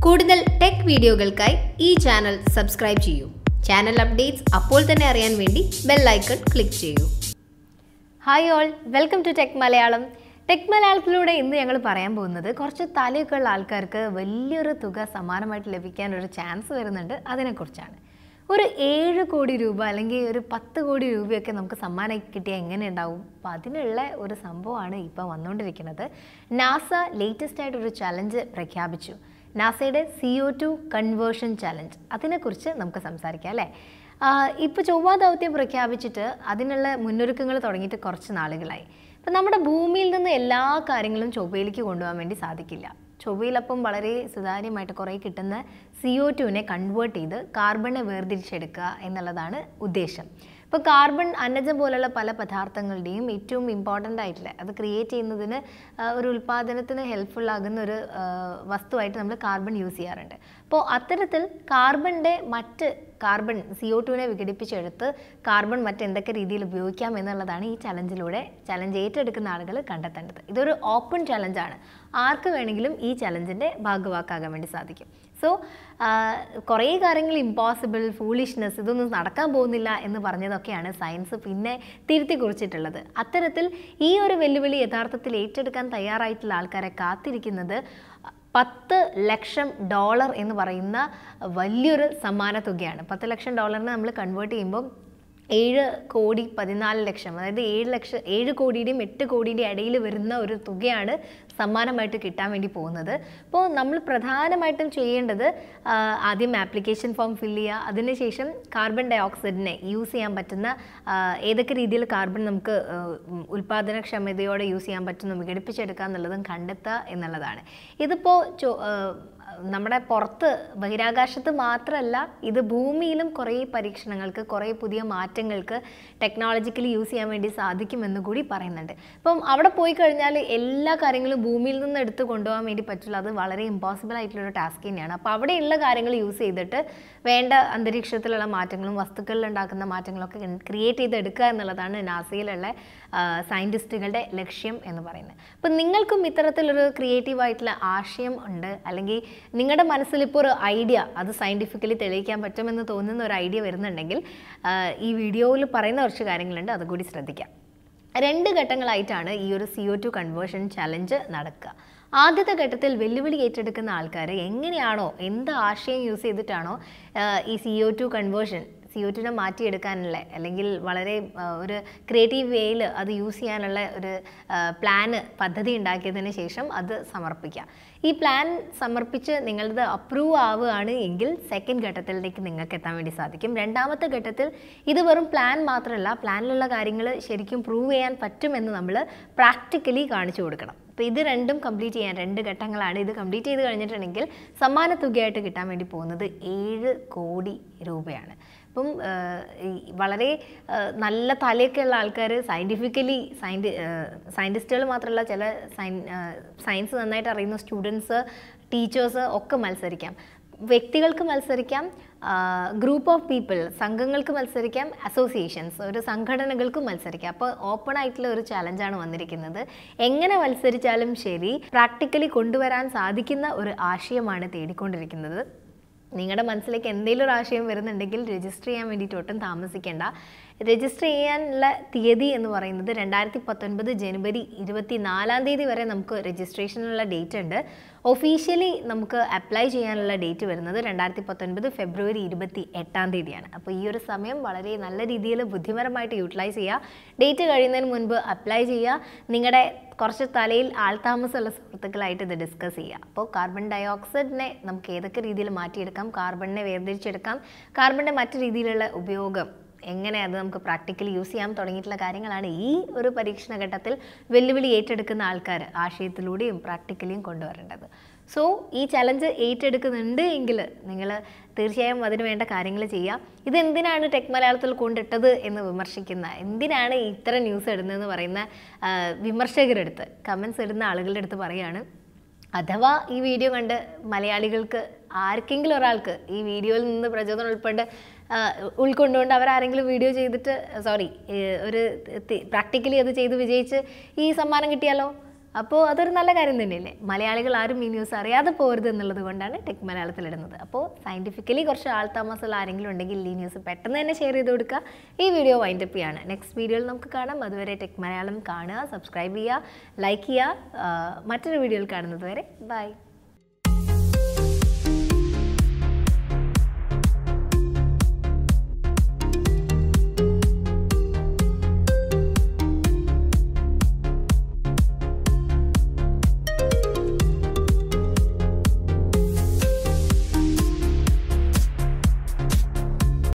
കൂടുതൽ ടെക് വീഡിയോകൾക്കായി ഈ ചാനൽ സബ്സ്ക്രൈബ് ചെയ്യൂ. ചാനൽ അപ്ഡേറ്റ്സ് അപ്പോൾ തന്നെ അറിയാൻ വേണ്ടി ബെൽ ഐക്കൺ ക്ലിക്ക് ചെയ്യൂ. Hi all, welcome to tech Malayalam. Tech മലയാളത്തിലൂടെ ഇന്ന് ഞങ്ങൾ പറയാൻ പോകുന്നത് കുറച്ച് തലയൊക്കെ ഉള്ള ആൾക്കാർക്ക് വലിയൊരു തുക സമാനമായിട്ട് ലഭിക്കാൻ ഒരു ചാൻസ് വരുന്നുണ്ട്, അതിനെക്കുറിച്ചാണ്. ഒരു 7 കോടി രൂപ അല്ലെങ്കിൽ ഒരു 10 കോടി രൂപയൊക്കെ നമുക്ക് സമ്മാനം കിട്ടിയാൽ എങ്ങനെ ഉണ്ടാവും? അപ്പോൾ അതിനുള്ള ഒരു സംഭവമാണ് ഇപ്പോൾ വന്നുകൊണ്ടിരിക്കുന്നത്. നാസ ലേറ്റസ്റ്റ് ആയിട്ടൊരു ചലഞ്ച് പ്രഖ്യാപിച്ചു. നാസയുടെ CO2 കൺവേർഷൻ ചലഞ്ച്. അതിനെക്കുറിച്ച് നമുക്ക് സംസാരിക്കാം അല്ലേ. ഇപ്പോൾ ചൊവ്വ ദൗത്യം പ്രഖ്യാപിച്ചിട്ട് അതിനുള്ള മുന്നൊരുക്കങ്ങൾ തുടങ്ങിയിട്ട് കുറച്ച് നാളുകളായി. അപ്പം നമ്മുടെ ഭൂമിയിൽ നിന്ന് എല്ലാ കാര്യങ്ങളും ചൊവ്വയിലേക്ക് കൊണ്ടുപോകാൻ വേണ്ടി സാധിക്കില്ല. ചൊവ്വയിലപ്പം വളരെ സുതാര്യമായിട്ട് കുറേ കിട്ടുന്ന CO2നെ കൺവേർട്ട് ചെയ്ത് കാർബണിനെ വേർതിരിച്ചെടുക്കുക എന്നുള്ളതാണ് ഉദ്ദേശം. ഇപ്പോൾ കാർബൺ അന്നജം പോലുള്ള പല പദാർത്ഥങ്ങളുടെയും ഏറ്റവും ഇമ്പോർട്ടൻ്റ് ആയിട്ടുള്ള അത് ക്രിയേറ്റ് ചെയ്യുന്നതിന് ഒരു ഉൽപ്പാദനത്തിന് ഹെൽപ്ഫുൾ ആകുന്ന ഒരു വസ്തുവായിട്ട് നമ്മൾ കാർബൺ യൂസ് ചെയ്യാറുണ്ട്. അപ്പോൾ അത്തരത്തിൽ കാർബൺ CO2നെ വിഘടിപ്പിച്ചെടുത്ത് കാർബൺ മറ്റെന്തൊക്കെ രീതിയിൽ ഉപയോഗിക്കാം എന്നുള്ളതാണ് ഈ ചലഞ്ച് ഏറ്റെടുക്കുന്ന ആളുകൾ കണ്ടെത്തേണ്ടത്. ഇതൊരു ഓപ്പൺ ചലഞ്ചാണ്. ആർക്ക് വേണമെങ്കിലും ഈ ചലഞ്ചിൻ്റെ ഭാഗവാക്കാകാൻ വേണ്ടി സാധിക്കും. സോ കുറേ കാര്യങ്ങൾ ഇമ്പോസിബിൾ, ഫൂളിഷ്നെസ്, ഇതൊന്നും നടക്കാൻ പോകുന്നില്ല എന്ന് പറഞ്ഞതൊക്കെയാണ് സയൻസ് പിന്നെ തിരുത്തി കുറിച്ചിട്ടുള്ളത്. അത്തരത്തിൽ ഈ ഒരു വെല്ലുവിളി യഥാർത്ഥത്തിൽ ഏറ്റെടുക്കാൻ തയ്യാറായിട്ടുള്ള ആൾക്കാരെ കാത്തിരിക്കുന്നത് $10 ലക്ഷം എന്ന് പറയുന്ന വലിയൊരു സമ്മാന തുകയാണ്. $10 ലക്ഷം നമ്മൾ കൺവേർട്ട് ചെയ്യുമ്പോൾ 7,14,00,000, അതായത് 7 കോടിയുടെയും 8 കോടിയുടെയും ഇടയിൽ വരുന്ന ഒരു തുകയാണ് സമ്മാനമായിട്ട് കിട്ടാൻ വേണ്ടി പോകുന്നത്. അപ്പോൾ നമ്മൾ പ്രധാനമായിട്ടും ചെയ്യേണ്ടത് ആദ്യം ആപ്ലിക്കേഷൻ ഫോം ഫില്ല് ചെയ്യുക. അതിനുശേഷം കാർബൺ ഡൈ ഓക്സൈഡിനെ യൂസ് ചെയ്യാൻ പറ്റുന്ന ഏതൊക്കെ രീതിയിൽ കാർബൺ നമുക്ക് ഉൽപ്പാദനക്ഷമതയോടെ യൂസ് ചെയ്യാൻ പറ്റുന്ന വിഘടിപ്പിച്ചെടുക്കുക എന്നുള്ളതും കണ്ടെത്തുക എന്നുള്ളതാണ്. ഇതിപ്പോൾ നമ്മുടെ പുറത്ത് ബഹിരാകാശത്ത് മാത്രമല്ല, ഇത് ഭൂമിയിലും കുറേ പരീക്ഷണങ്ങൾക്ക്, കുറേ പുതിയ മാറ്റങ്ങൾക്ക് ടെക്നോളജിക്കലി യൂസ് ചെയ്യാൻ വേണ്ടി സാധിക്കുമെന്ന് കൂടി പറയുന്നുണ്ട്. ഇപ്പം അവിടെ പോയി കഴിഞ്ഞാൽ എല്ലാ കാര്യങ്ങളും ഭൂമിയിൽ നിന്ന് എടുത്ത് കൊണ്ടുപോകാൻ വേണ്ടി പറ്റില്ല. അത് വളരെ ഇമ്പോസിബിൾ ആയിട്ടുള്ളൊരു ടാസ്ക് തന്നെയാണ്. അപ്പോൾ അവിടെയുള്ള കാര്യങ്ങൾ യൂസ് ചെയ്തിട്ട് വേണ്ട അന്തരീക്ഷത്തിലുള്ള മാറ്റങ്ങളും വസ്തുക്കളിൽ ഉണ്ടാക്കുന്ന മാറ്റങ്ങളൊക്കെ ക്രിയേറ്റ് ചെയ്തെടുക്കുക എന്നുള്ളതാണ് നാസയിലുള്ള സയൻറ്റിസ്റ്റുകളുടെ ലക്ഷ്യം എന്ന് പറയുന്നത്. അപ്പം നിങ്ങൾക്കും ഇത്തരത്തിലൊരു ക്രിയേറ്റീവായിട്ടുള്ള ആശയം ഉണ്ട്, അല്ലെങ്കിൽ നിങ്ങളുടെ മനസ്സിൽ ഇപ്പോൾ ഒരു ഐഡിയ, അത് സയൻറ്റിഫിക്കലി തെളിയിക്കാൻ പറ്റുമെന്ന് തോന്നുന്ന ഒരു ഐഡിയ വരുന്നുണ്ടെങ്കിൽ ഈ വീഡിയോയിൽ പറയുന്ന കുറച്ച് കാര്യങ്ങളുണ്ട്, അതുകൂടി ശ്രദ്ധിക്കാം. 2 ഘട്ടങ്ങളായിട്ടാണ് ഈ ഒരു CO2 കൺവേർഷൻ ചലഞ്ച് നടക്കുക. ആദ്യത്തെ ഘട്ടത്തിൽ വെല്ലുവിളി ഏറ്റെടുക്കുന്ന ആൾക്കാർ എങ്ങനെയാണോ, എന്ത് ആശയം യൂസ് ചെയ്തിട്ടാണോ ഈ CO2 കൺവേർഷൻ, CO2നെ മാറ്റിയെടുക്കാനുള്ള അല്ലെങ്കിൽ വളരെ ഒരു ക്രിയേറ്റീവ് വേയിൽ അത് യൂസ് ചെയ്യാനുള്ള ഒരു പദ്ധതി ഉണ്ടാക്കിയതിന് ശേഷം അത് സമർപ്പിക്കുക. ഈ പ്ലാൻ സമർപ്പിച്ച് നിങ്ങളത് അപ്രൂവ് ആവുകയാണ് എങ്കിൽ സെക്കൻഡ് ഘട്ടത്തിലേക്ക് നിങ്ങൾക്ക് എത്താൻ വേണ്ടി സാധിക്കും. രണ്ടാമത്തെ ഘട്ടത്തിൽ ഇത് വെറും പ്ലാൻ മാത്രമല്ല, പ്ലാനിലുള്ള കാര്യങ്ങൾ ശരിക്കും പ്രൂവ് ചെയ്യാൻ പറ്റുമെന്ന് നമ്മൾ പ്രാക്ടിക്കലി കാണിച്ചു കൊടുക്കണം. അപ്പോൾ ഇത് രണ്ടും കംപ്ലീറ്റ് ചെയ്യാൻ 2 ഘട്ടങ്ങളാണ്. ഇത് കംപ്ലീറ്റ് ചെയ്ത് കഴിഞ്ഞിട്ടുണ്ടെങ്കിൽ സമ്മാന തുകയായിട്ട് കിട്ടാൻ വേണ്ടി പോകുന്നത് 7 കോടി രൂപയാണ്. അപ്പം വളരെ നല്ല തലയൊക്കെ ഉള്ള ആൾക്കാർ, സയൻറ്റിസ്റ്റുകൾ മാത്രമല്ല, ചില സയൻസ് നന്നായിട്ട് അറിയുന്ന സ്റ്റുഡൻസ്, ടീച്ചേഴ്സ് ഒക്കെ മത്സരിക്കാം. വ്യക്തികൾക്ക് മത്സരിക്കാം, ഗ്രൂപ്പ് ഓഫ് പീപ്പിൾ, സംഘങ്ങൾക്ക് മത്സരിക്കാം, അസോസിയേഷൻസ്, ഒരു സംഘടനകൾക്കും മത്സരിക്കാം. അപ്പോൾ ഓപ്പൺ ആയിട്ടുള്ള ഒരു ചലഞ്ചാണ് വന്നിരിക്കുന്നത്. എങ്ങനെ മത്സരിച്ചാലും ശരി, പ്രാക്ടിക്കലി കൊണ്ടുവരാൻ സാധിക്കുന്ന ഒരു ആശയമാണ് തേടിക്കൊണ്ടിരിക്കുന്നത്. നിങ്ങളുടെ മനസ്സിലേക്ക് എന്തെങ്കിലും ഒരു ആശയം വരുന്നുണ്ടെങ്കിൽ രജിസ്റ്റർ ചെയ്യാൻ വേണ്ടിയിട്ട് ഒട്ടും താമസിക്കേണ്ട. രജിസ്റ്റർ ചെയ്യാനുള്ള തീയതി എന്ന് പറയുന്നത് 2019 ജനുവരി 24 വരെ നമുക്ക് രജിസ്ട്രേഷനുള്ള ഡേറ്റ് ഉണ്ട്. ഒഫീഷ്യലി നമുക്ക് അപ്ലൈ ചെയ്യാനുള്ള ഡേറ്റ് വരുന്നത് 2019 ഫെബ്രുവരി 28 അപ്പോൾ ഈ ഒരു സമയം വളരെ നല്ല രീതിയിൽ ബുദ്ധിപരമായിട്ട് യൂട്ടിലൈസ് ചെയ്യുക. ഡേറ്റ് കഴിയുന്നതിന് മുൻപ് അപ്ലൈ ചെയ്യുക. നിങ്ങളുടെ കുറച്ച് തലയിൽ ആൾതാമസമുള്ള സുഹൃത്തുക്കളായിട്ട് ഇത് ഡിസ്കസ് ചെയ്യുക. അപ്പോൾ കാർബൺ ഡൈ ഓക്സൈഡിനെ നമുക്ക് ഏതൊക്കെ രീതിയിൽ മാറ്റിയെടുക്കാം, കാർബണിനെ വേർതിരിച്ചെടുക്കാം, കാർബണിൻ്റെ മറ്റു രീതിയിലുള്ള ഉപയോഗം എങ്ങനെ അത് നമുക്ക് പ്രാക്ടിക്കലി യൂസ് ചെയ്യാൻ തുടങ്ങിയിട്ടുള്ള കാര്യങ്ങളാണ് ഈ ഒരു പരീക്ഷണ ഘട്ടത്തിൽ വെല്ലുവിളി ഏറ്റെടുക്കുന്ന ആൾക്കാർ ആശയത്തിലൂടെയും പ്രാക്ടിക്കലിയും കൊണ്ടുവരേണ്ടത്. സോ ഈ ചലഞ്ച് ഏറ്റെടുക്കുന്നുണ്ട് എങ്കിൽ നിങ്ങൾ തീർച്ചയായും അതിന് വേണ്ട കാര്യങ്ങൾ ചെയ്യുക. ഇതെന്തിനാണ് ടെക് മലയാളത്തിൽ കൊണ്ടിട്ടത് എന്ന് വിമർശിക്കുന്ന, എന്തിനാണ് ഇത്ര ന്യൂസ് ഇടുന്നതെന്ന് പറയുന്ന വിമർശകരെടുത്ത്, കമൻസ് ഇടുന്ന ആളുകളുടെ അടുത്ത് പറയുകയാണ്, അഥവാ ഈ വീഡിയോ കണ്ട് മലയാളികൾക്ക് ആർക്കെങ്കിലും ഒരാൾക്ക് ഈ വീഡിയോയിൽ നിന്ന് പ്രചോദനം ഉൾക്കൊണ്ടുകൊണ്ട് അവരാരെങ്കിലും വീഡിയോ ചെയ്തിട്ട് ഒരു പ്രാക്ടിക്കലി അത് ചെയ്ത് വിജയിച്ച് ഈ സമ്മാനം കിട്ടിയാലോ, അപ്പോൾ അതൊരു നല്ല കാര്യം തന്നെയല്ലേ. മലയാളികൾ ആരും ഈ ന്യൂസ് അറിയാതെ പോകരുത് എന്നുള്ളത് കൊണ്ടാണ് ടെക് മലയാളത്തിലിടുന്നത്. അപ്പോൾ സയൻറ്റിഫിക്കലി കുറച്ച് ആൾതാമസമുള്ള ആരെങ്കിലും ഉണ്ടെങ്കിൽ ഈ ന്യൂസ് പെട്ടെന്ന് തന്നെ ഷെയർ ചെയ്ത് കൊടുക്കുക. ഈ വീഡിയോ വൈൻഡപ്പ് ചെയ്യാണ്. നെക്സ്റ്റ് വീഡിയോയിൽ നമുക്ക് കാണാം. അതുവരെ ടെക് മലയാളം കാണുക, സബ്സ്ക്രൈബ് ചെയ്യുക, ലൈക്ക് ചെയ്യുക. മറ്റൊരു വീഡിയോയിൽ കാണുന്നത് വരെ ബൈ.